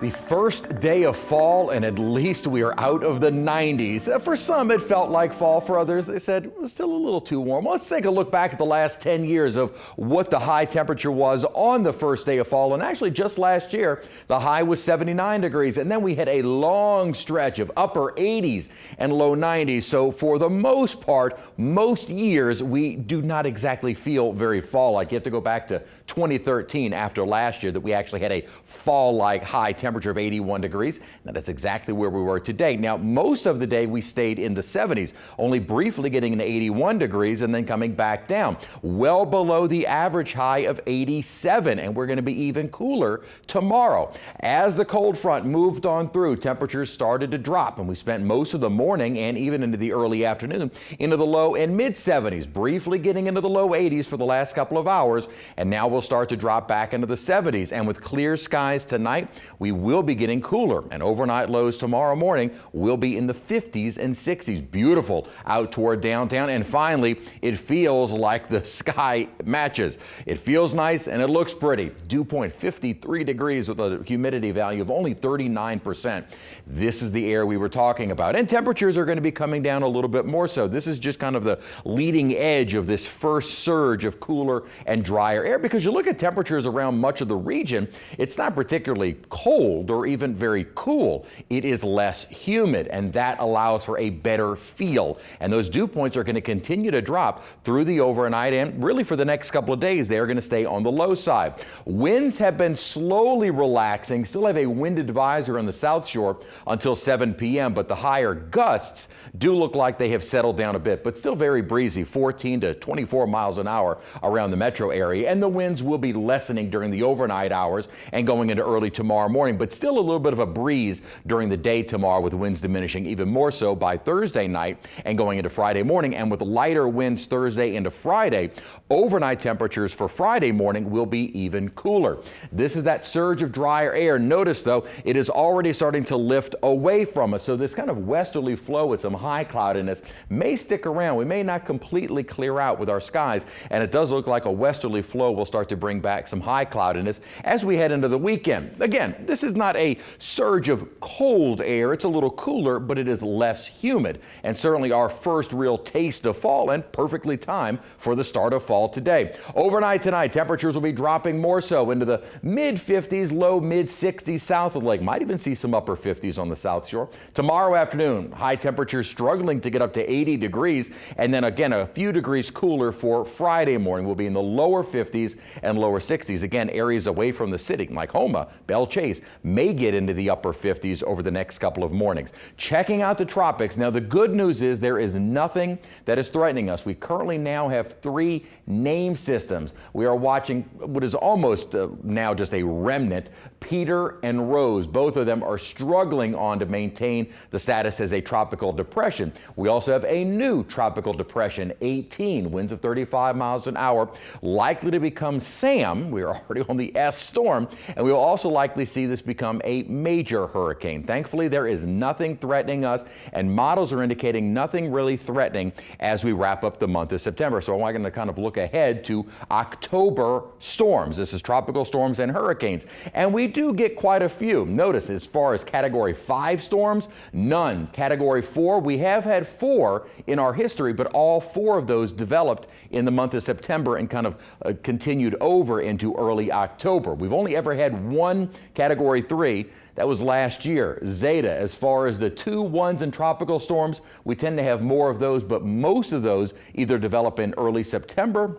The first day of fall, and at least we are out of the 90s. For some, it felt like fall. For others, they said it was still a little too warm. Well, let's take a look back at the last 10 years of what the high temperature was on the first day of fall. And actually, just last year, the high was 79 degrees. And then we had a long stretch of upper 80s and low 90s. So for the most part, most years, we do not exactly feel very fall-like. You have to go back to 2013 after last year that we actually had a fall-like high temperature of 81 degrees. Now that's exactly where we were today. Now most of the day we stayed in the 70s, only briefly getting into 81 degrees and then coming back down, well below the average high of 87. And we're going to be even cooler tomorrow. As the cold front moved on through, temperatures started to drop, and we spent most of the morning and even into the early afternoon into the low and mid 70s, briefly getting into the low 80s for the last couple of hours. And now we'll start to drop back into the 70s. And with clear skies tonight, we will be getting cooler, and overnight lows tomorrow morning will be in the 50s and 60s. Beautiful out toward downtown. And finally, it feels like the sky matches. It feels nice and it looks pretty. Dew point 53 degrees with a humidity value of only 39%. This is the air we were talking about. And temperatures are going to be coming down a little bit more so. This is just kind of the leading edge of this first surge of cooler and drier air, because you look at temperatures around much of the region, it's not particularly cold or even very cool. It is less humid, and that allows for a better feel. And those dew points are going to continue to drop through the overnight, and really for the next couple of days, they're going to stay on the low side. Winds have been slowly relaxing, still have a wind advisory on the South Shore until 7 p.m., but the higher gusts do look like they have settled down a bit, but still very breezy, 14 to 24 miles an hour around the metro area. And the winds will be lessening during the overnight hours and going into early tomorrow morning, but still a little bit of a breeze during the day tomorrow, with winds diminishing even more so by Thursday night and going into Friday morning. And with lighter winds Thursday into Friday, overnight temperatures for Friday morning will be even cooler. This is that surge of drier air. Notice though, it is already starting to lift away from us. So this kind of westerly flow with some high cloudiness may stick around. We may not completely clear out with our skies, and it does look like a westerly flow will start to bring back some high cloudiness as we head into the weekend. Again, this is not a surge of cold air. It's a little cooler, but it is less humid, and certainly our first real taste of fall, and perfectly timed for the start of fall today. Overnight tonight, temperatures will be dropping more so into the mid 50s, low mid 60s south of the lake. Might even see some upper 50s on the South Shore. Tomorrow afternoon, high temperatures struggling to get up to 80 degrees, and then again a few degrees cooler for Friday morning. We'll be in the lower 50s and lower 60s. Again, areas away from the city like Houma, Belle Chase may get into the upper 50s over the next couple of mornings. Checking out the tropics. Now the good news is there is nothing that is threatening us. We currently now have 3 name systems. We are watching what is almost now just a remnant, Peter and Rose. Both of them are struggling on to maintain the status as a tropical depression. We also have a new tropical depression, 18, winds of 35 miles an hour, likely to become Sam. We are already on the S storm, and we will also likely see this become a major hurricane. Thankfully, there is nothing threatening us, and models are indicating nothing really threatening as we wrap up the month of September. So I'm going to kind of look ahead to October storms. This is tropical storms and hurricanes, and we do get quite a few. Notice as far as Category 5 storms, none. Category 4, we have had 4 in our history, but all 4 of those developed in the month of September and kind of continued over into early October. We've only ever had 1 Category 3. That was last year. Zeta. As far as the 2 1s in tropical storms, we tend to have more of those, but most of those either develop in early September,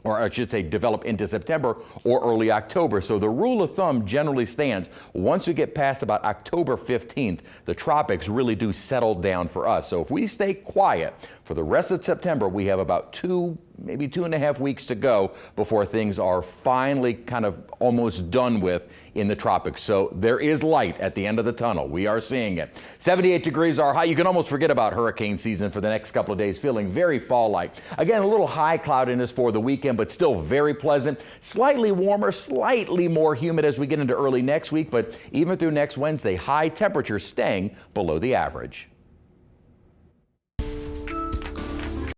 or I should say develop into September or early October. So the rule of thumb generally stands. Once we get past about October 15th, the tropics really do settle down for us. So if we stay quiet for the rest of September, we have about maybe 2.5 weeks to go before things are finally kind of almost done with in the tropics. So there is light at the end of the tunnel. We are seeing it. 78 degrees are high. You can almost forget about hurricane season for the next couple of days, feeling very fall-like. Again, a little high cloudiness for the weekend, but still very pleasant. Slightly warmer, slightly more humid as we get into early next week, but even through next Wednesday, high temperatures staying below the average.